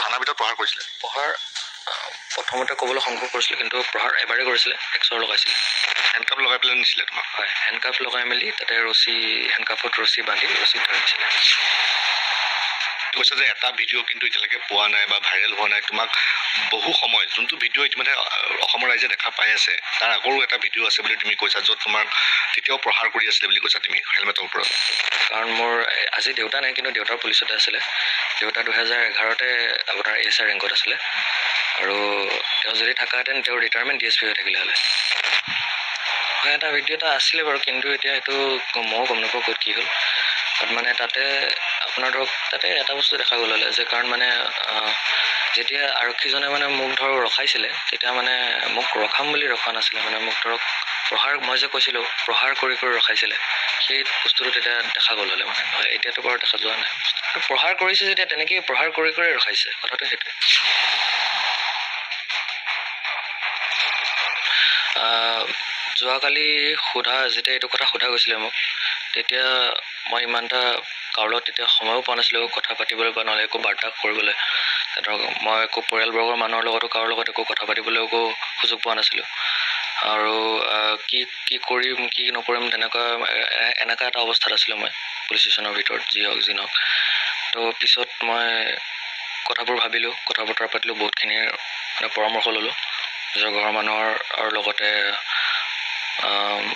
থানাৰ ভিতৰত প্ৰহাৰ কৰিছিলে প্ৰহাৰ প্ৰথমতে ক'বলৈ সংগ্ৰহ কৰিছিলে কিন্তু প্ৰহাৰ এবাৰেই কৰিছিলে এক্সৰ লগাইছিলে হেণ্ডকাপ লগাই পেলাই নিছিলে তোমাক হয় হেণ্ডকাপ লগাই মেলি তাতে ৰছী হেণ্ডকাপত ৰছী বান্ধি ৰছী ধৰিছিলে কৈছে যে এটা ভিডিঅ' কিন্তু এতিয়ালৈকে পোৱা নাই বা ভাইৰেল হোৱা নাই তোমাক বহু সময় যোনটো ভিডিঅ' ইতিমধ্যে অসমৰ ৰাইজে দেখা পাই আছে তাৰ আগৰো এটা ভিডিঅ' আছে বুলি তুমি কৈছা য'ত তোমাক তেতিয়াও প্ৰহাৰ কৰি আছিলে বুলি কৈছা তুমি হেলমেটৰ ওপৰত কাৰণ মোৰ আজি দেউতা নাই কিন্তু দেউতাৰ পুলিচতে আছিলে দেউতা 2011তে আপোনাৰ এছআৰ ৰেংকত আছিলে আৰু তেওঁ যদি থাকাহেঁতেন তেওঁৰ ৰিটায়াৰমেণ্ট DSP হৈ থাকিলে হ'লে হয় এটা ভিডিঅ' এটা আছিলে বাৰু কিন্তু এতিয়া সেইটো ময়ো গম নাপাওঁ ক'ত কি হ'ল তাত মানে তাতে আপোনাৰ ধৰক তাতে এটা বস্তু দেখা গ'ল হ'লে যে কাৰণ মানে যেতিয়া আৰক্ষীজনে মানে মোক ধৰক ৰখাইছিলে তেতিয়া মানে মোক ৰখাম বুলি ৰখা নাছিলে মানে মোক ধৰক প্ৰহাৰ মই যে কৈছিলোঁ প্ৰহাৰ কৰি ৰখাইছিলে সেই বস্তুটো তেতিয়া দেখা গ'ল হ'লে মানে হয় এতিয়াতো বাৰু দেখা যোৱা নাই প্ৰহাৰ কৰিছে যেতিয়া তেনেকেই প্ৰহাৰ কৰি ৰখাইছে কথাটো সেইটোৱে যোৱাকালি যেতিয়া এইটো কথা সোধা গৈছিলে মোক তেতিয়া মই ইমান এটা কাৰো লগত তেতিয়া সময়ো পোৱা নাছিলোঁ কথা পাতিবলৈ বা নহ'লে একো বাৰ্তা কৰিবলৈ ধৰক মই একো পৰিয়ালবৰ্গৰ মানুহৰ লগতো কাৰো লগত একো কথা পাতিবলৈ একো সুযোগ পোৱা নাছিলোঁ আৰু কি কৰিম কি নকৰিম এনেকুৱা এটা অৱস্থাত আছিলোঁ মই পুলিচ ষ্টেচনৰ ভিতৰত যি হওক যি নহওক তো পিছত মই কথাবোৰ ভাবিলোঁ কথা বতৰা পাতিলোঁ বহুতখিনি মানে পৰামৰ্শ ল'লোঁ নিজৰ ঘৰৰ মানুহৰ আৰু লগতে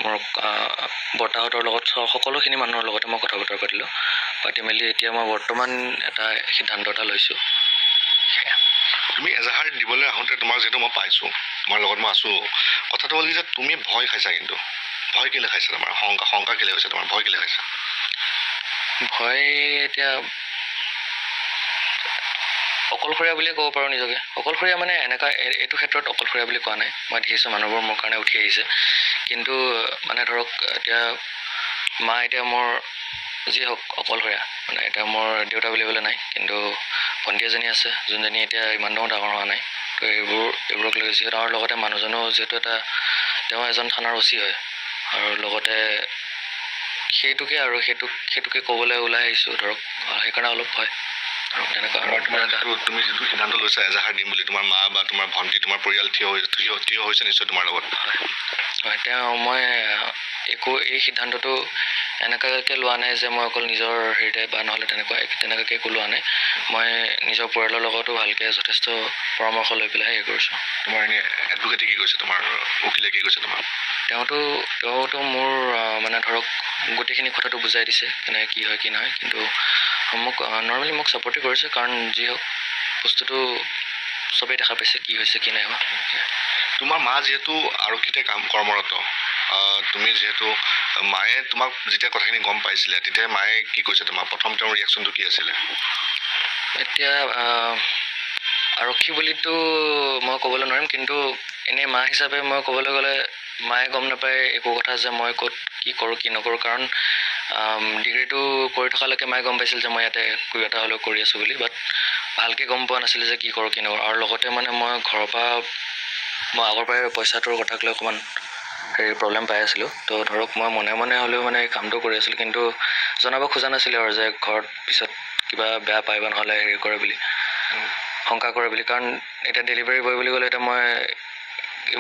মোৰ বৰ্তাহঁতৰ লগত সকলোখিনি মানুহৰ লগতে মই কথা বতৰা পাতি মেলি এতিয়া মই বৰ্তমান এটা সিদ্ধান্ত এটা লৈছোঁ তুমি এজাহাৰ দিবলৈ আহোঁতে তোমাৰ যিহেতু মই পাইছোঁ তোমাৰ লগত মই আছোঁ কথাটো হ'ল যে তুমি ভয় খাইছা কিন্তু ভয় কেলৈ খাইছা তোমাৰ শংকা কেলৈ হৈছে তোমাৰ ভয় কেলৈ খাইছা ভয় এতিয়া অকলশৰীয়া বুলিয়ে ক'ব পাৰোঁ নিজকে অকলশৰীয়া মানে এনেকুৱা এইটো ক্ষেত্ৰত অকলশৰীয়া বুলি কোৱা নাই মই দেখিছোঁ মানুহবোৰ মোৰ কাৰণে উঠি আহিছে কিন্তু মানে ধৰক এতিয়া মা এতিয়া মোৰ যি হওক অকলশৰীয়া মানে এতিয়া মোৰ দেউতা বুলিবলৈ নাই কিন্তু ভণ্টি এজনী আছে যোনজনী এতিয়া ইমান ডাঙৰ হোৱা নাই তো এইবোৰক লৈ যিহেতু আৰু লগতে মানুহজনো যিহেতু তেওঁ এজন থানাৰ OC হয় আৰু লগতে সেইটোকে আৰু সেইটোকে ক'বলৈ ওলাই আহিছোঁ ধৰক সেইকাৰণে অলপ ভয় আৰু তেনেকুৱা তুমি যিটো সিদ্ধান্ত লৈছা এজাহাৰ দিম বুলি তোমাৰ মা বা তোমাৰ ভণ্টি তোমাৰ পৰিয়াল থিয় হৈছে নিশ্চয় তোমাৰ লগত হয় মই এই সিদ্ধান্তটো এনেকুৱাকৈ লোৱা নাই যে মই অকল নিজৰ হেৰিতে বা নহ'লে তেনেকুৱাকৈ একো লোৱা নাই মই নিজৰ পৰিয়ালৰ লগতো ভালকৈ যথেষ্ট পৰামৰ্শ লৈ পেলাই হেৰি কৰিছোঁ তোমাৰ এনেই এডভোকেটে কি কৈছে তোমাৰ উকিলে কি কৈছে তোমাৰ তেওঁতো মোৰ মানে ধৰক গোটেইখিনি কথাটো বুজাই দিছে কেনেকৈ কি হয় কি নহয় কিন্তু মোক নৰ্মেলি মোক ছাপৰ্টে কৰিছে কাৰণ যি হওক বস্তুটো চবেই দেখা পাইছে কি হৈছে কি নাই হোৱা তোমাৰ মা যিহেতু আৰক্ষীতে কৰ্মৰত তুমি যিহেতু মায়ে তোমাক যেতিয়া কথাখিনি গম পাইছিলে তেতিয়া মায়ে কি কৈছে তোমাক প্ৰথম তেওঁৰ ৰিয়েকশ্যনটো কি আছিলে এতিয়া আৰক্ষী বুলিতো মই ক'বলৈ নোৱাৰিম কিন্তু এনেই মা হিচাপে মই ক'বলৈ গ'লে মায়ে গম নাপায় একো কথা যে মই ক'ত কি কৰোঁ কি নকৰোঁ কাৰণ ডিগ্ৰীটো কৰি থকালৈকে মায়ে গম পাইছিল যে মই ইয়াতে কিবা এটা হ'লেও কৰি আছোঁ বুলি বাট ভালকৈ গম পোৱা নাছিলে যে কি কৰোঁ কি নকৰোঁ আৰু লগতে মানে মই ঘৰৰ পৰা মই আগৰ পৰাই পইচাটোৰ কথাক লৈ অকণমান প্ৰব্লেম পাই আছিলোঁ তো ধৰক মই মনে হ'লেও মানে এই কামটো কৰি আছিলোঁ কিন্তু জনাব খোজা নাছিলে আৰু যে ঘৰত পিছত কিবা বেয়া পায় বা নহ'লে হেৰি কৰে বুলি শংকা কৰে বুলি কাৰণ এতিয়া ডেলিভাৰী বয় বুলি ক'লে এতিয়া মই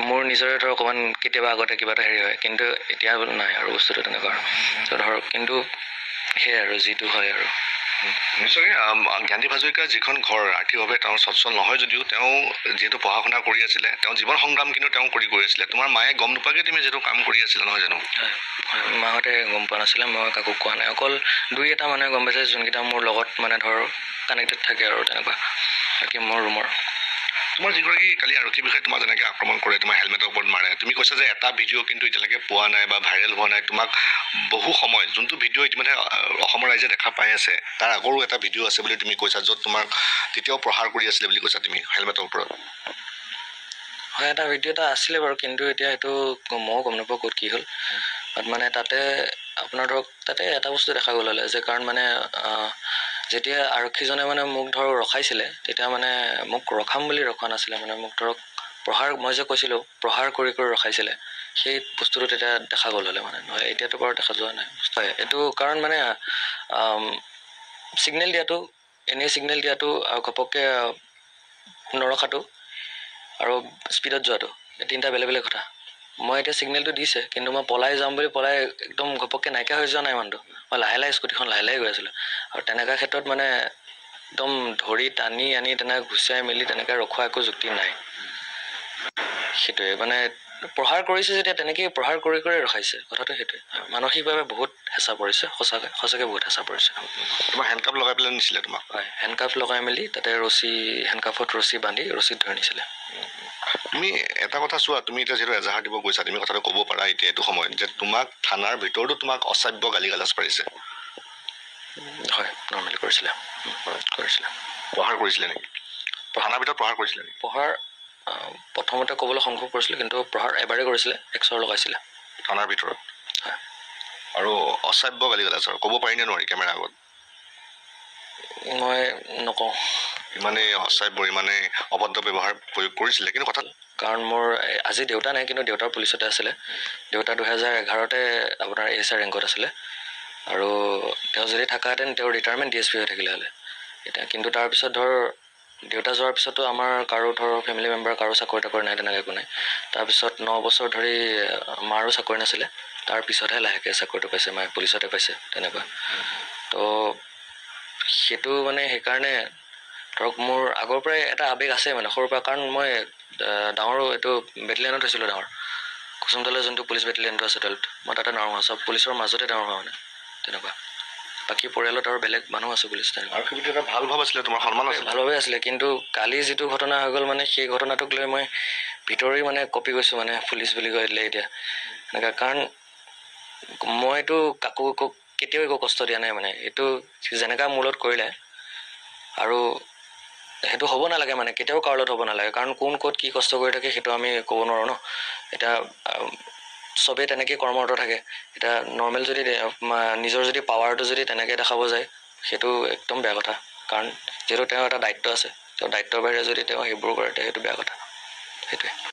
মোৰ নিজৰে ধৰক অকণমান কেতিয়াবা আগতে কিবা এটা হেৰি হয় কিন্তু এতিয়া নাই আৰু বস্তুটো তেনেকুৱা তো ধৰক কিন্তু সেয়াই আৰু যিটো হয় আৰু নিশ্চয়কৈ জ্ঞানদীপ হাজৰিকাৰ যিখন ঘৰ আৰ্থিকভাৱে তেওঁ সচ্ছল নহয় যদিও তেওঁ যিহেতু পঢ়া শুনা কৰি আছিলে তেওঁ জীৱন সংগ্ৰাম কিন্তু তেওঁ কৰি আছিলে তোমাৰ মায়ে গম নোপোৱাকৈ তুমি যিহেতু কাম কৰি আছিলা নহয় জানো মাহঁতে গম পোৱা নাছিলে মই কাকো কোৱা নাই অকল দুই এটা মানুহে গম পাইছে যোনকেইটা মোৰ লগত মানে ধৰ কানেক্টেড থাকে আৰু তেনেকুৱা বাকী মোৰ ৰুমৰ তোমাৰ যিগৰাকী কালি আৰক্ষী বিষয়ে তোমাক যেনেকৈ আক্ৰমণ কৰে তোমাৰ হেলমেটৰ ওপৰত মাৰে তুমি কৈছা যে এটা ভিডিঅ' কিন্তু এতিয়ালৈকে পোৱা নাই বা ভাইৰেল হোৱা নাই তোমাক বহু সময় যোনটো ভিডিঅ' ইতিমধ্যে অসমৰ ৰাইজে দেখা পাই আছে তাৰ আগৰো এটা ভিডিঅ' আছে বুলি তুমি কৈছা য'ত তোমাক তেতিয়াও প্ৰহাৰ কৰি আছিলে বুলি কৈছা তুমি হেলমেটৰ ওপৰত হয় এটা ভিডিঅ' এটা আছিলে বাৰু কিন্তু এতিয়া সেইটো ময়ো গম নাপাওঁ ক'ত কি হ'ল বাট মানে তাতে আপোনাৰ ধৰক তাতে এটা বস্তু দেখা গ'ল হ'লে যে কাৰণ মানে যেতিয়া আৰক্ষীজনে মানে মোক ধৰক ৰখাইছিলে তেতিয়া মানে মোক ৰখাম বুলি ৰখা নাছিলে মানে মোক ধৰক মই যে কৈছিলোঁ প্ৰহাৰ কৰি ৰখাইছিলে সেই বস্তুটো তেতিয়া দেখা গ'ল হ'লে মানে নহয় এতিয়াতো বাৰু দেখা যোৱা নাই হয় এইটো কাৰণ মানে চিগনেল দিয়াটো আৰু ঘপককৈ নৰখাটো আৰু স্পীডত যোৱাটো এই তিনিটা বেলেগ বেলেগ কথা মই এতিয়া ছিগনেলটো দিছে কিন্তু মই পলাই যাম বুলি পলাই একদম ঘপককৈ নাইকিয়া হৈ যোৱা নাই মানুহটো মই লাহে লাহে স্কুটিখন লাহে লাহে গৈ আছিলোঁ আৰু তেনেকুৱা ক্ষেত্ৰত মানে একদম ধৰি টানি আনি তেনেকৈ গুচাই মেলি তেনেকৈ ৰখোৱা একো যুক্তি নাই সেইটোৱে মানে প্ৰহাৰ কৰিছে যেতিয়া তেনেকেই প্ৰহাৰ কৰি কৰি ৰখাইছে কথাটো সেইটোৱে মানসিকভাৱে বহুত হেঁচা পৰিছে সঁচাকৈ বহুত হেঁচা পৰিছে তোমাৰ হেণ্ডকাপ লগাই পেলাই নিছিলে তোমাক হয় হেণ্ডকাফ লগাই মেলি তাতে হেণ্ডকাফত ৰছী বান্ধি ৰছীত ধৰি নিছিলে তুমি এটা কথা চোৱা তুমি এতিয়া যিহেতু এজাহাৰ দিব গৈছা তুমি কথাটো ক'ব পাৰা এতিয়া এইটো সময়ত যে তোমাক থানাৰ ভিতৰতো তোমাক অশ্ৰাব্য গালি গালাজ পাৰিছে হয় নৰ্মেল কৰিছিলে প্ৰহাৰ কৰিছিলে নেকি থানাৰ ভিতৰত প্ৰহাৰ কৰিছিলে নেকি প্ৰহাৰ প্ৰথমতে ক'বলৈ সংগ্ৰহ কৰিছিলে কিন্তু প্ৰহাৰ এবাৰেই কৰিছিলে এক্সৰ লগাইছিলে থানাৰ ভিতৰত হয় আৰু অশ্ৰাব্য গালি গালাজ আৰু ক'ব পাৰি নে নোৱাৰি কেমেৰাৰ আগত মই নকওঁ ইমানেই অশ্ৰাব্য ইমানেই অভদ্ৰ ব্যৱহাৰ প্ৰয়োগ কৰিছিলে কিন্তু কথা কাৰণ মোৰ আজি দেউতা নাই কিন্তু দেউতাৰ পুলিচতে আছিলে দেউতা 2011তে আপোনাৰ ASI ৰেংকত আছিলে আৰু তেওঁ যদি থাকাহেঁতেন তেওঁৰ ৰিটায়াৰমেণ্ট DSP হৈ থাকিলে হ'লে এতিয়া কিন্তু তাৰপিছত ধৰ দেউতা যোৱাৰ পিছতো আমাৰ কাৰো ধৰ ফেমিলি মেম্বাৰ কাৰো চাকৰি তাকৰি নাই তেনেকৈ একো নাই তাৰপিছত 9 বছৰ ধৰি মাৰো চাকৰি নাছিলে তাৰপিছতহে লাহেকৈ চাকৰিটো পাইছে মায়ে পুলিচতে পাইছে তেনেকুৱা তো সেইটো মানে সেইকাৰণে ধৰক মোৰ আগৰ পৰাই এটা আৱেগ আছে মানে সৰুৰ পৰা কাৰণ মই ডাঙৰ এইটো বেটেলিয়ানত হৈছিলোঁ ডাঙৰ কুচুমতলা যোনটো পুলিচ বেটেলিয়ানটো আছে দলটো মই তাতে ডাঙৰ হোৱা চব পুলিচৰ মাজতে ডাঙৰ হোৱা মানে তেনেকুৱা বাকী পৰিয়ালত আৰু বেলেগ মানুহ আছে পুলিচ তেনেকুৱা আৰু সেইটো এটা ভাল ভাৱ আছিলে তোমাৰ সন্মান আছিলে ভালভাৱে আছিলে কিন্তু কালি যিটো ঘটনা হৈ গ'ল মানে সেই ঘটনাটোক লৈ মই ভিতৰি মানে কপি গৈছোঁ মানে পুলিচ বুলি কৈ দিলে এতিয়া এনেকুৱা কাৰণ মইতো কাকো কেতিয়াও একো কষ্ট দিয়া নাই মানে এইটো যেনেকুৱা মূলত কৰিলে আৰু সেইটো হ'ব নালাগে মানে কেতিয়াও কাৰোলত হ'ব নালাগে কাৰণ কোন ক'ত কি কষ্ট কৰি থাকে সেইটো আমি ক'ব নোৱাৰোঁ ন এতিয়া চবেই তেনেকৈ কৰ্মৰত থাকে এতিয়া নৰ্মেল যদি নিজৰ যদি পাৱাৰটো যদি তেনেকৈ দেখাব যায় সেইটো একদম বেয়া কথা কাৰণ যিহেতু তেওঁৰ এটা দায়িত্ব আছে তেওঁ দায়িত্বৰ বাহিৰে যদি তেওঁ সেইবোৰ কৰে সেইটো বেয়া কথা সেইটোৱে